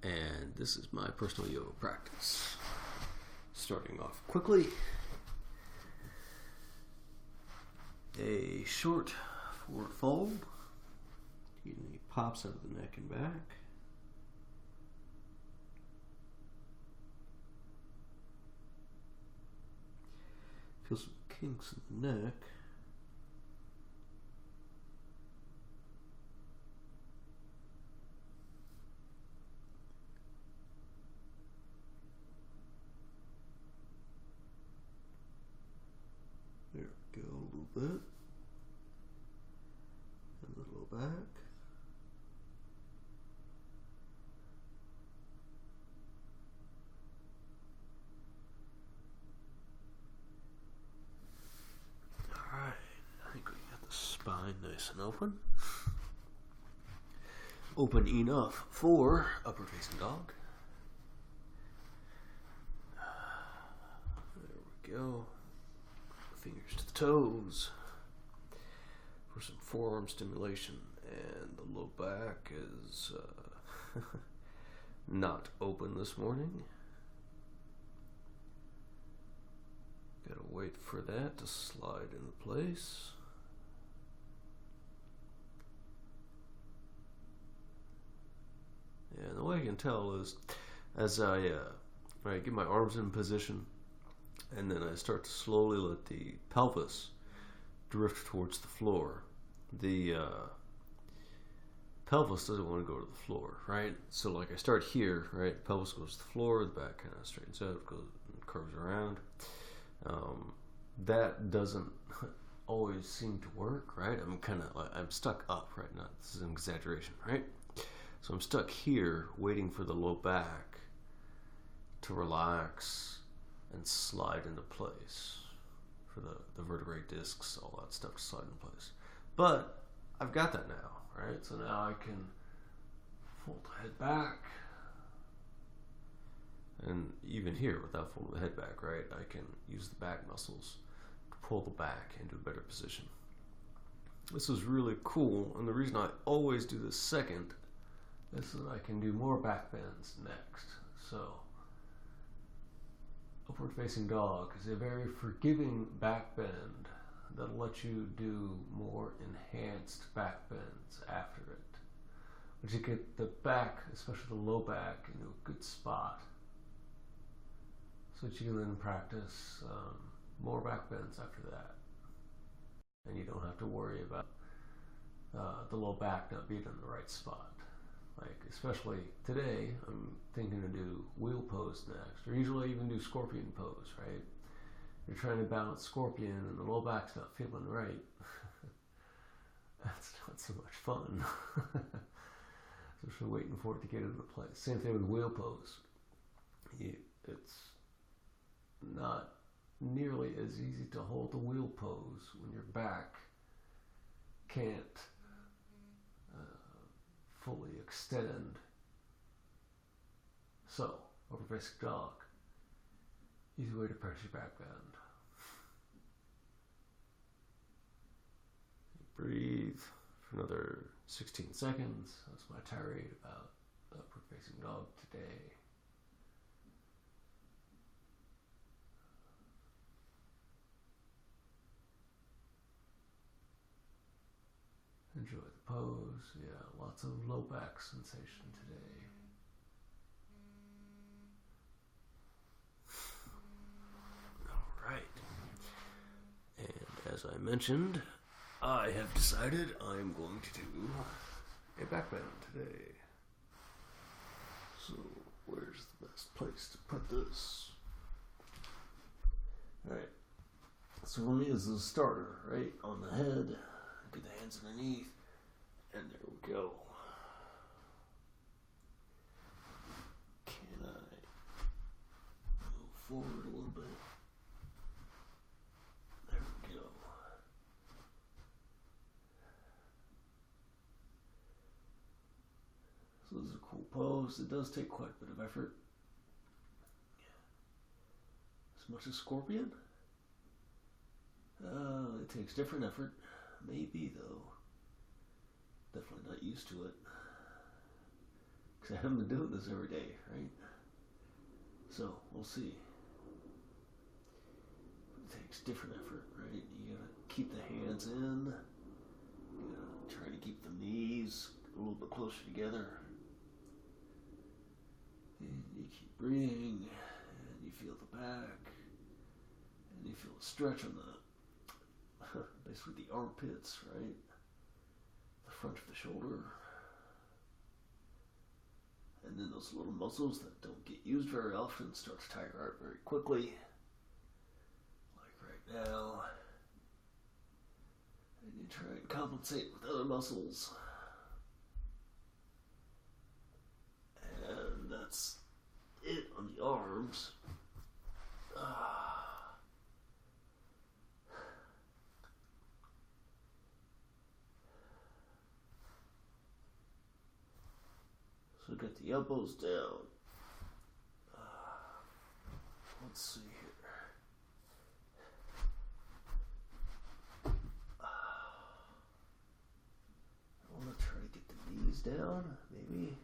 and this is my personal yoga practice. Starting off quickly, a short forward fold, getting the pops out of the neck and back. Feel some kinks in the neck. There we go, a little bit. And a little back. Alright, I think we got the spine nice and open. Open enough for upward facing dog. There we go. Fingers to the toes for some forearm stimulation, and the low back is not open this morning. Gotta wait for that to slide into place. Yeah, and the way I can tell is as I get my arms in position, and then I start to slowly let the pelvis drift towards the floor. The pelvis doesn't want to go to the floor, right? So like I start here, right? Pelvis goes to the floor, the back kind of straightens out, goes and curves around. That doesn't always seem to work, right? I'm stuck up right now. This is an exaggeration, right? So I'm stuck here waiting for the low back to relax and slide into place, for the vertebrae discs, all that stuff to slide into place. But I've got that now, right? So now I can fold the head back, and even here without folding the head back, right, I can use the back muscles to pull the back into a better position. This is really cool, and the reason I always do this second is so that I can do more back bends next. So upward facing dog is a very forgiving back bend that'll let you do more enhanced back bends after it. But you get the back, especially the low back, into a good spot, so that you can then practice more back bends after that. And you don't have to worry about the low back not being in the right spot. Like, especially today, I'm thinking to do wheel pose next, or usually even do scorpion pose, right? You're trying to balance scorpion and the low back's not feeling right. That's not so much fun. Especially waiting for it to get into place. Same thing with wheel pose. It's not nearly as easy to hold the wheel pose when your back can't fully extend. So, upward facing dog, easy way to press your back bend. Breathe for another 16 seconds. That's my tirade about upward facing dog today. Enjoy the pose. Yeah, lots of low back sensation today. All right. And as I mentioned, I have decided I'm going to do a back bend today. So, where's the best place to put this? All right. So for me, this is a starter, right? On the head. Get the hands underneath, and there we go. Can I move forward a little bit? There we go. So this is a cool pose. It does take quite a bit of effort. As much as scorpion? It takes different effort. Maybe, though. Definitely not used to it. because I haven't been doing this every day, right? So we'll see. It takes different effort, right? You gotta keep the hands in. You gotta try to keep the knees a little bit closer together. And you keep breathing, and you feel the back, and you feel a stretch on the, basically the armpits, right? The front of the shoulder. And then those little muscles that don't get used very often start to tire out very quickly. Like right now. And you try and compensate with other muscles. And that's it on the arms. So get the elbows down. Let's see here. I want to try to get the knees down, maybe.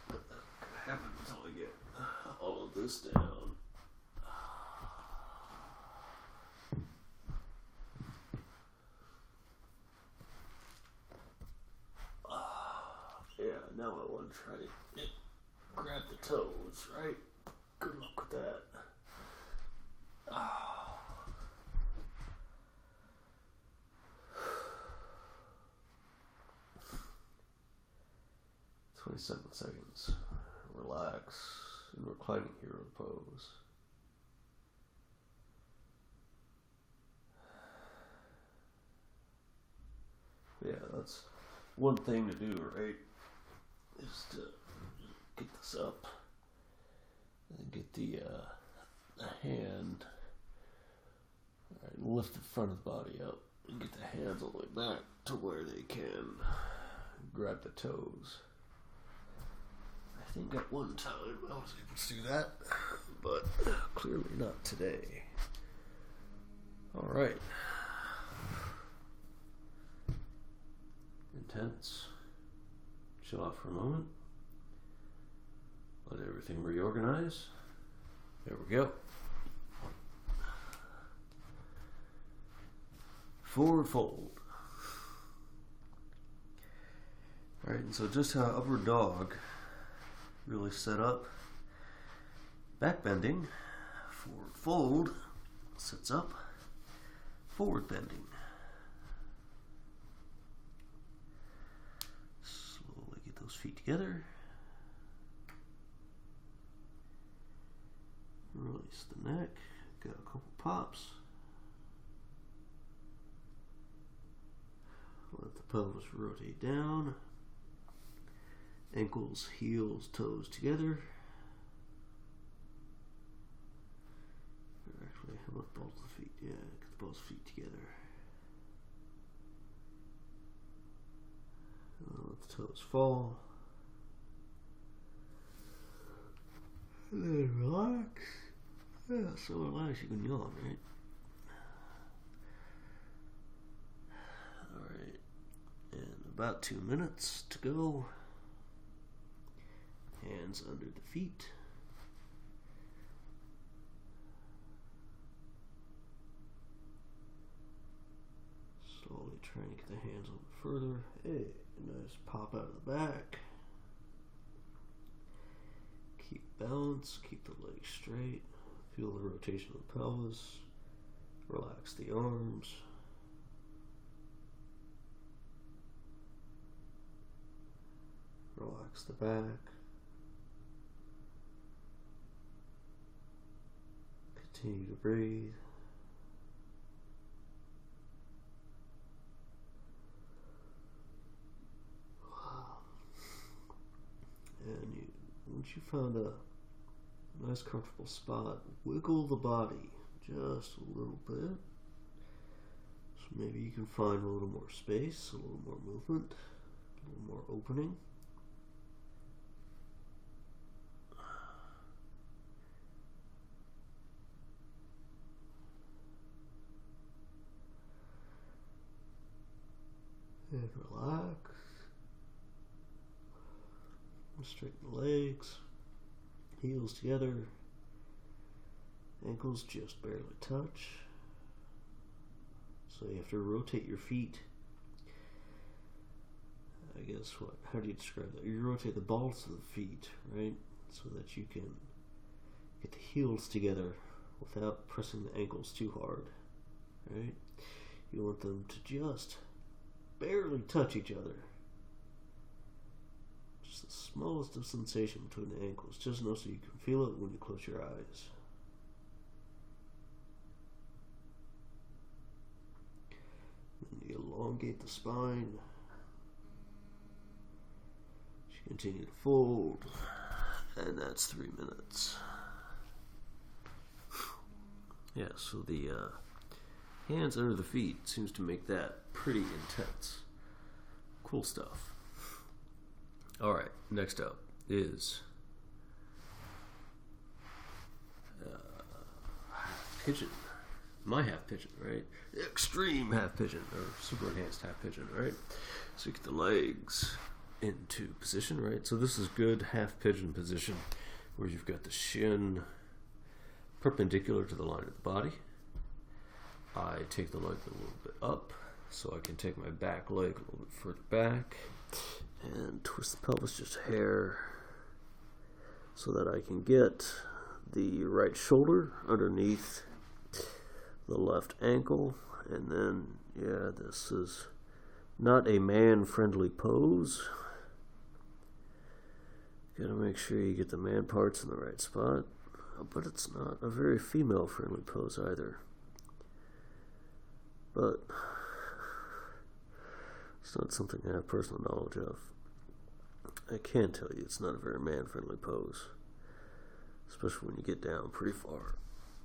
But that could happen until I get all of this down. Yeah, now I want to try to grab the toes, right? Good luck with that. 27 seconds. Relax in reclining hero pose. Yeah, that's one thing to do, right? Is to get this up and get the hand, right, lift the front of the body up and get the hands all the way back to where they can grab the toes. I think at one time I was able to do that, but clearly not today. All right. Intense. Chill out for a moment. Let everything reorganize. There we go. Forward fold. Alright, and so just how upward dog really set up. Back bending. Forward fold sets up. Forward bending. Slowly get those feet together. Release the neck. Got a couple pops. Let the pelvis rotate down. Ankles, heels, toes together. Actually, how about both the feet? Yeah, get both feet together. Let the toes fall. And then relax. Yeah, so relax you can yawn, right? Alright. And about 2 minutes to go. Hands under the feet. Slowly trying to get the hands a little further. Hey, nice pop out of the back. Keep balance, keep the legs straight. Feel the rotation of the pelvis. Relax the arms. Relax the back. Continue to breathe. And once you found a nice comfortable spot, wiggle the body just a little bit. So maybe you can find a little more space, a little more movement, a little more opening. And relax. Straighten the legs, heels together, ankles just barely touch. So you have to rotate your feet. I guess how do you describe that? You rotate the balls of the feet, right? So that you can get the heels together without pressing the ankles too hard, right? You want them to just barely touch each other. Just the smallest of sensation between the ankles, just enough so you can feel it when you close your eyes. Then you elongate the spine. You continue to fold, and that's 3 minutes. Yeah, so the hands under the feet seems to make that pretty intense. Cool stuff. Alright, next up is half pigeon. My half pigeon, right? Extreme half pigeon, or super enhanced half pigeon, right? So you get the legs into position, right? So this is good half pigeon position where you've got the shin perpendicular to the line of the body. I take the leg a little bit up so I can take my back leg a little bit further back and twist the pelvis just a hair so that I can get the right shoulder underneath the left ankle. And then, yeah, this is not a man-friendly pose. Gotta make sure you get the man parts in the right spot, but it's not a very female-friendly pose either. But it's not something I have personal knowledge of. I can tell you it's not a very man-friendly pose, especially when you get down pretty far.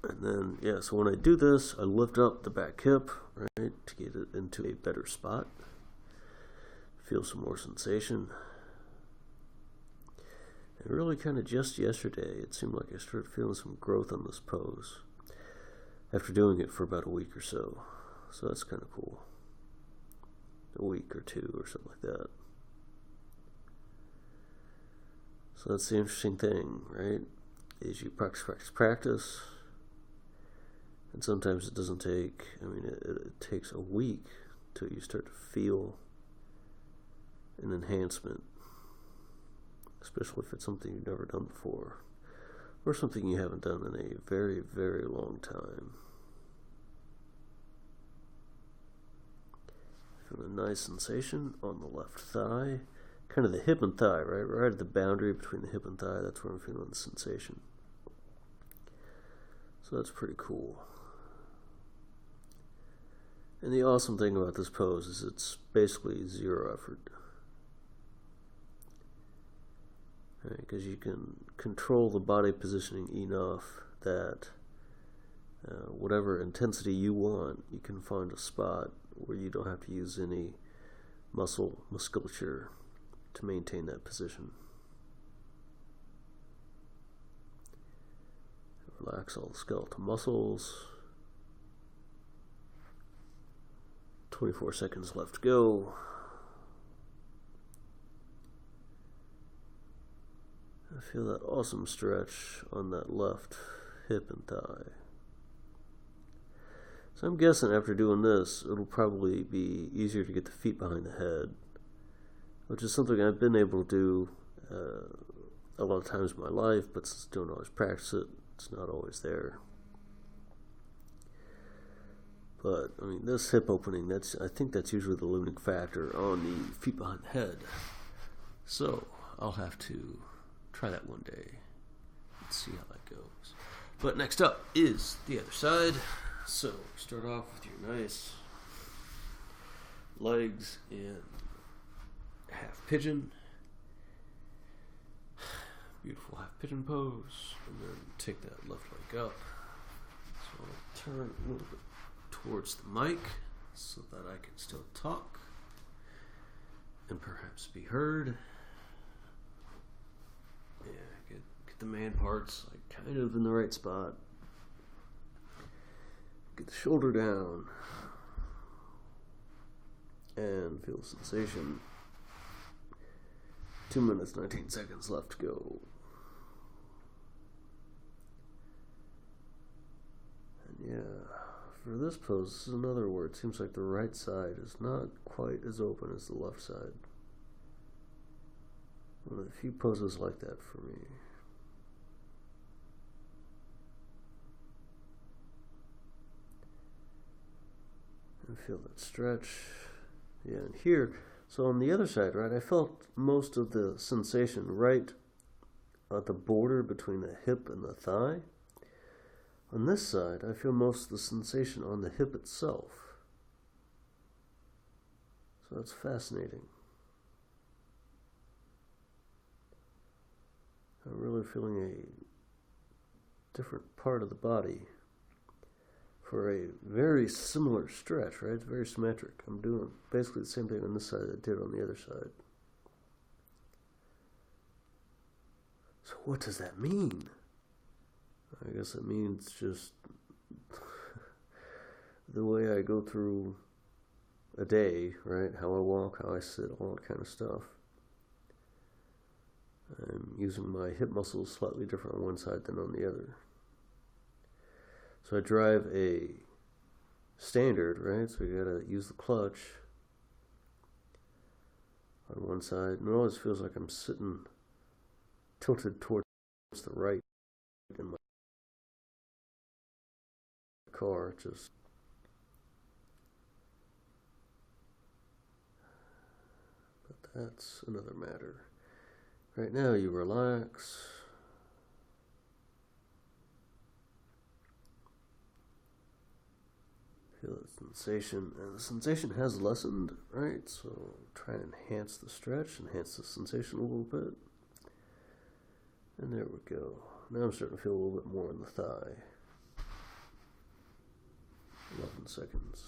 And then, yeah, so when I do this, I lift up the back hip, right, to get it into a better spot. Feel some more sensation. And really kind of just yesterday, it seemed like I started feeling some growth on this pose after doing it for about a week or so. So that's kind of cool. A week or two or something like that. So that's the interesting thing, right? Is you practice. And sometimes it doesn't take, it takes a week till you start to feel an enhancement. Especially if it's something you've never done before. Or something you haven't done in a very, very long time. Feel a nice sensation on the left thigh. Kind of the hip and thigh, right? Right at the boundary between the hip and thigh. That's where I'm feeling the sensation. So that's pretty cool. And the awesome thing about this pose is it's basically zero effort. Because you can control the body positioning enough that whatever intensity you want, you can find a spot where you don't have to use any musculature to maintain that position. Relax all the skeletal muscles. 24 seconds left to go. I feel that awesome stretch on that left hip and thigh. So I'm guessing after doing this, it'll probably be easier to get the feet behind the head, which is something I've been able to do a lot of times in my life, but since I don't always practice it, it's not always there. But, this hip opening, I think that's usually the limiting factor on the feet behind the head. So, I'll have to try that one day and see how that goes. But next up is the other side. So start off with your nice legs in half pigeon. Beautiful half pigeon pose. And then take that left leg up. So I'll turn a little bit towards the mic so that I can still talk and perhaps be heard. Yeah, get the man parts kind of in the right spot. Get the shoulder down and feel the sensation 2 minutes, 19 seconds left to go. And yeah, for this pose, this is another where it seems like the right side is not quite as open as the left side. One of the few poses like that for me. And feel that stretch. Yeah, and here, so on the other side, right, I felt most of the sensation right at the border between the hip and the thigh. On this side, I feel most of the sensation on the hip itself. So that's fascinating. I'm really feeling a different part of the body for a very similar stretch, right? It's very symmetric. I'm doing basically the same thing on this side that I did on the other side. So what does that mean? I guess it means just the way I go through a day, right? How I walk, how I sit, all that kind of stuff. I'm using my hip muscles slightly different on one side than on the other. So I drive a standard, right? So you gotta use the clutch on one side. And it always feels like I'm sitting tilted towards the right in my car. But that's another matter. Right now you relax. Feel the sensation, and the sensation has lessened, right? So try and enhance the stretch, enhance the sensation a little bit. And there we go. Now I'm starting to feel a little bit more in the thigh. 11 seconds.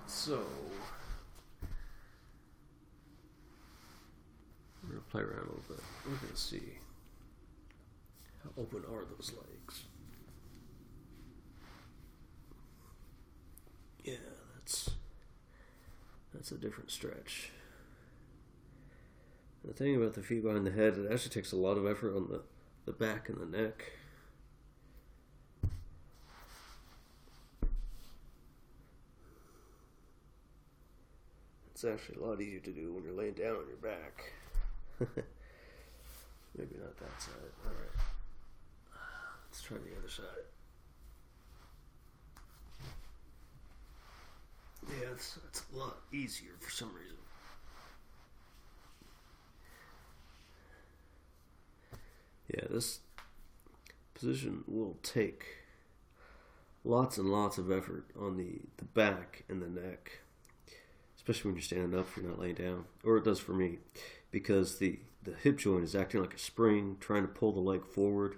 So, we're going to play around a little bit. We're going to see how open are those legs. Yeah, that's a different stretch. The thing about the feet behind the head, it actually takes a lot of effort on the back and the neck. It's actually a lot easier to do when you're laying down on your back. Maybe not that side. Alright. Let's try the other side. Yeah, it's a lot easier for some reason. Yeah, this position will take lots and lots of effort on the back and the neck. Especially when you're standing up, if you're not laying down. Or it does for me. Because the hip joint is acting like a spring, trying to pull the leg forward.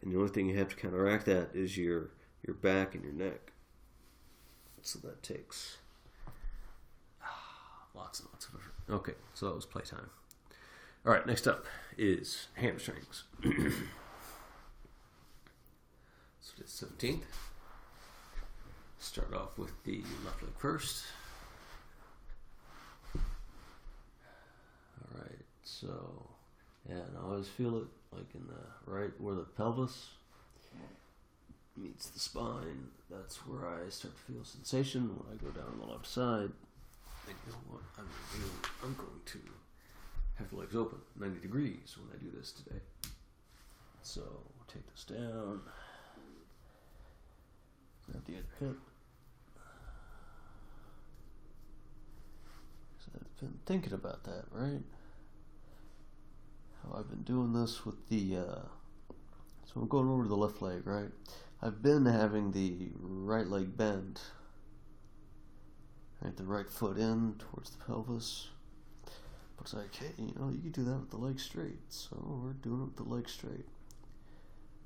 And the only thing you have to counteract that is your back and your neck. So that takes lots and lots of effort. Okay, so that was playtime. All right, next up is hamstrings. So it's 17th. Start off with the left leg first. Alright, so, yeah, and I always feel it like in the right where the pelvis meets the spine. That's where I start to feel sensation when I go down the left side. And you know what I'm going to do? I'm going to have the legs open 90 degrees when I do this today. So, we'll take this down. Grab the other hip. So I've been thinking about that, right? How I've been doing this with the, so I'm going over to the left leg, right? I've been having the right leg bend, right? The right foot in towards the pelvis. But it's like, hey, you know, you can do that with the leg straight. So we're doing it with the leg straight.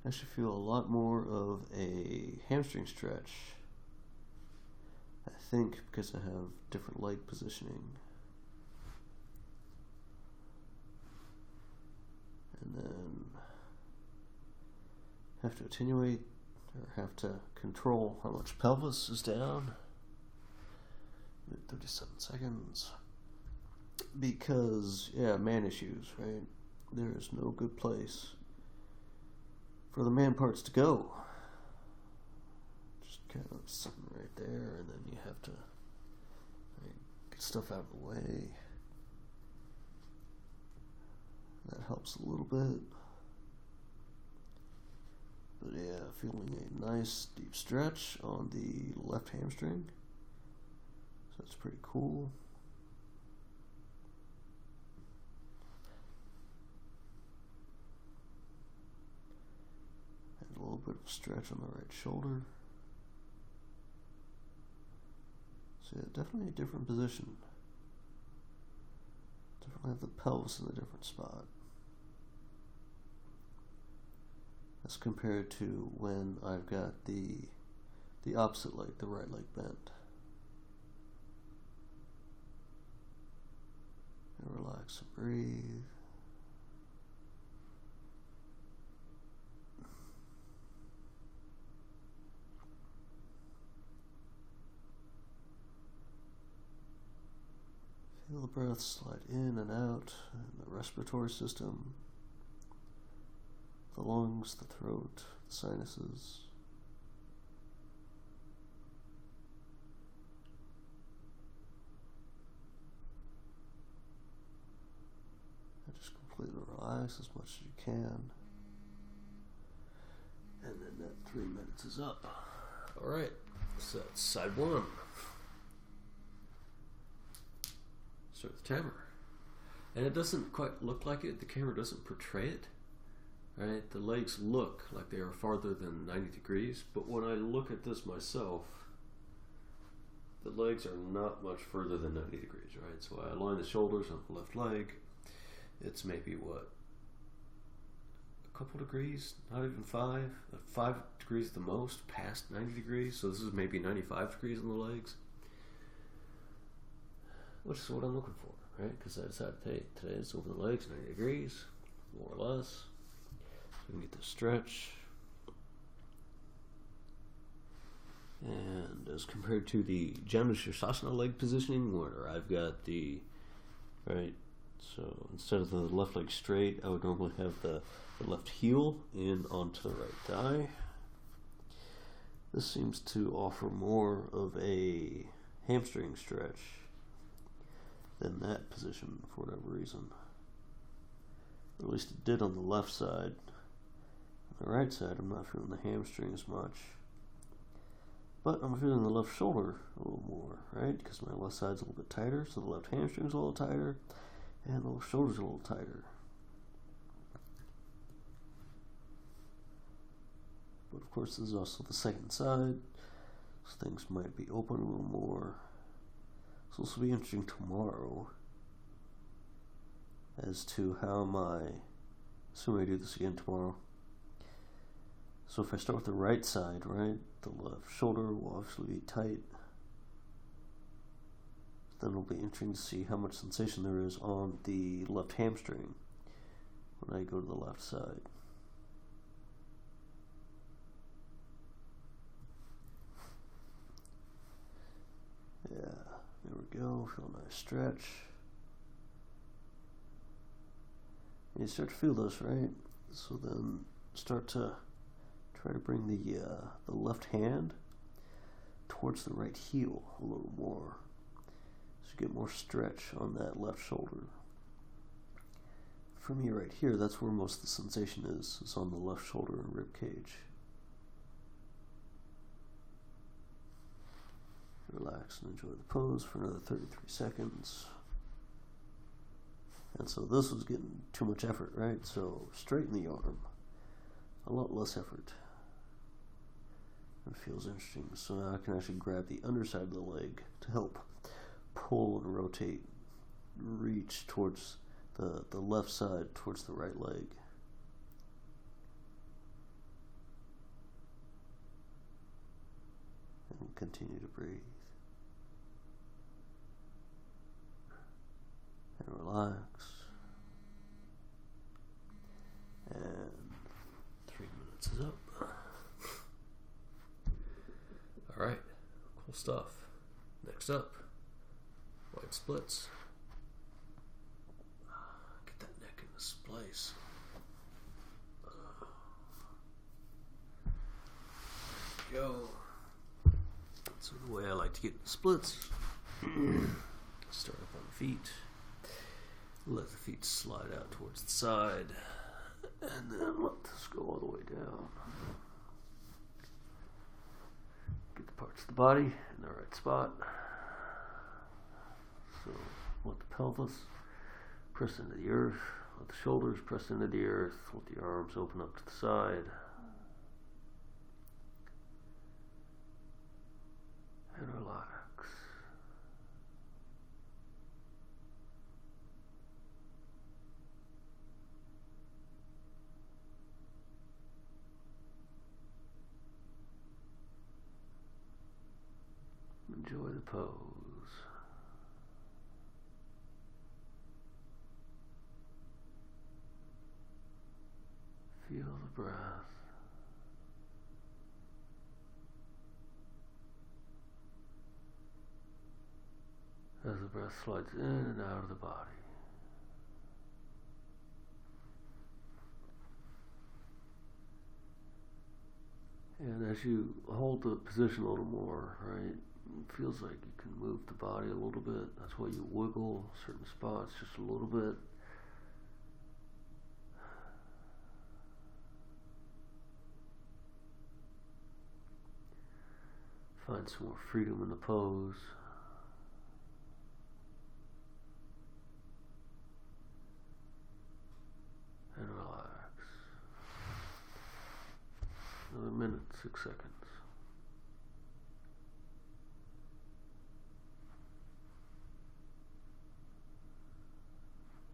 I actually feel a lot more of a hamstring stretch. I think because I have different leg positioning. have to attenuate or have to control how much pelvis is down. 37 seconds. Because, yeah, man issues, right? There is no good place for the man parts to go. Just kind of something right there, and then you have to get stuff out of the way. That helps a little bit. But yeah, feeling a nice deep stretch on the left hamstring. So that's pretty cool. And a little bit of stretch on the right shoulder. So yeah, definitely a different position. Definitely have the pelvis in a different spot. As compared to when I've got the opposite leg, the right leg bent. And relax and breathe. Feel the breath slide in and out in the respiratory system, the lungs, the throat, the sinuses. And just completely relax as much as you can. And then that 3 minutes is up. Alright, so that's side one. Start the timer. And it doesn't quite look like it. The camera doesn't portray it. Right? The legs look like they are farther than 90 degrees, but when I look at this myself, the legs are not much further than 90 degrees, right? So I align the shoulders on the left leg. It's maybe what? A couple degrees? Not even 5 degrees at the most, past 90 degrees. So this is maybe 95 degrees on the legs. Which is what I'm looking for, right? Because I decided today is over the legs, 90 degrees, more or less. So we can get this stretch. And as compared to the Janu Sirsasana leg positioning, where I've got the, right, so instead of the left leg straight, I would normally have the left heel in onto the right thigh. This seems to offer more of a hamstring stretch than that position for whatever reason. Or at least it did on the left side. On the right side, I'm not feeling the hamstring as much. But I'm feeling the left shoulder a little more, right? Because my left side's a little bit tighter, so the left hamstring's a little tighter, and the left shoulder's a little tighter. But of course, this is also the second side, so things might be open a little more. So this will be interesting tomorrow as to how assuming I do this again tomorrow. So if I start with the right side, right, the left shoulder will obviously be tight. Then it'll be interesting to see how much sensation there is on the left hamstring when I go to the left side. Yeah, there we go, feel a nice stretch. And you start to feel this, right? So then start to try to bring the left hand towards the right heel a little more. So you get more stretch on that left shoulder. For me right here, that's where most of the sensation is on the left shoulder and rib cage. Relax and enjoy the pose for another 33 seconds. And so this was getting too much effort, right? So straighten the arm. A lot less effort. It feels interesting. So now I can actually grab the underside of the leg to help pull and rotate, reach towards the left side, towards the right leg. And continue to breathe. And relax. And 3 minutes is up. stuff. Next up, wide splits. Get that neck in this place. There we go. So the way I like to get the splits, start up on the feet, let the feet slide out towards the side, and then let this go all the way down. Get the parts of the body in the right spot. So let the pelvis press into the earth, let the shoulders press into the earth, let the arms open up to the side. And relax. Enjoy the pose. Feel the breath. As the breath slides in and out of the body. And as you hold the position a little more, right, it feels like you can move the body a little bit. That's why you wiggle certain spots just a little bit. Find some more freedom in the pose. And relax. Another minute, 6 seconds.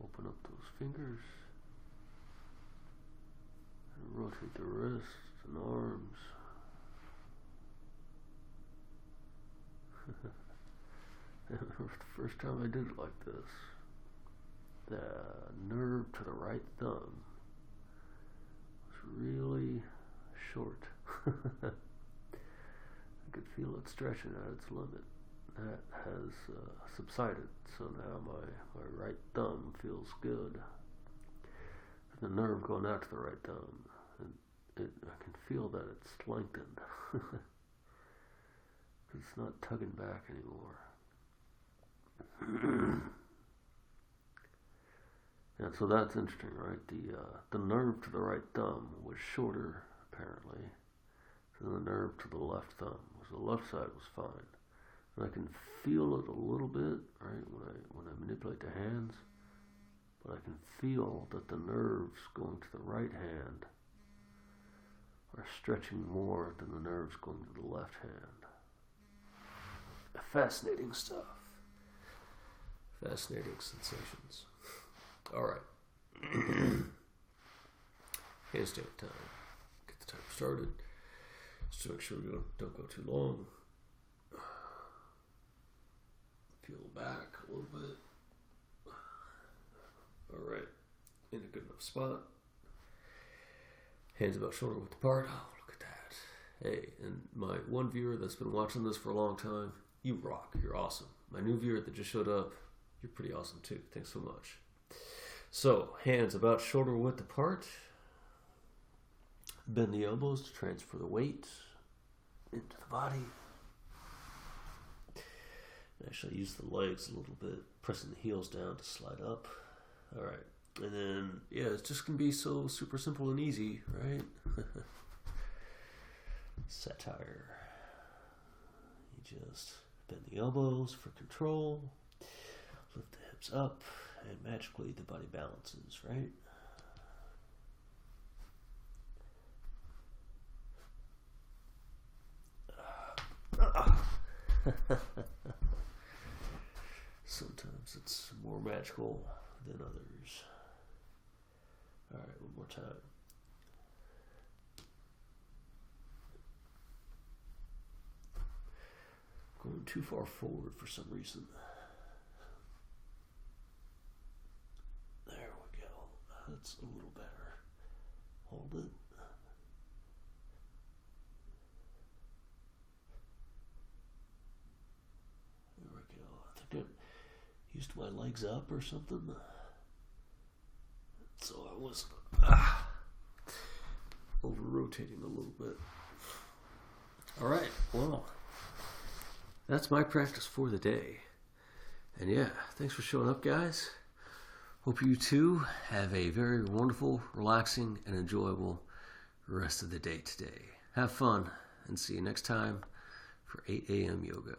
Open up those fingers and rotate the wrists and arms. I remember the first time I did it like this. The nerve to the right thumb was really short. I could feel it stretching at its limit. That has subsided, so now my right thumb feels good. The nerve going out to the right thumb, and I can feel that it's lengthened. It's not tugging back anymore. And so that's interesting, right? The nerve to the right thumb was shorter, apparently, than the nerve to the left thumb. So the left side was fine. And I can feel it a little bit, right, when I manipulate the hands. But I can feel that the nerves going to the right hand are stretching more than the nerves going to the left hand. Fascinating stuff. Fascinating sensations. All right. Handstand time. Get the timer started. Just to make sure we don't go too long. Peel back a little bit. All right. In a good enough spot. Hands about shoulder width apart. Oh, look at that. Hey, and my one viewer that's been watching this for a long time, you rock. You're awesome. My new viewer that just showed up, you're pretty awesome too. Thanks so much. So, hands about shoulder width apart. Bend the elbows to transfer the weight into the body. Actually, use the legs a little bit, pressing the heels down to slide up. All right. And then, yeah, it's just going to be so super simple and easy, right? Satire. You just bend the elbows for control, lift the hips up, and magically the body balances, right? Sometimes it's more magical than others. All right, one more time. Going too far forward for some reason. There we go. That's a little better. Hold it. got used my legs up or something. So I was over rotating a little bit. All right, well, that's my practice for the day. And yeah, thanks for showing up, guys. Hope you too have a very wonderful, relaxing, and enjoyable rest of the day today. Have fun, and see you next time for 8 a.m. yoga.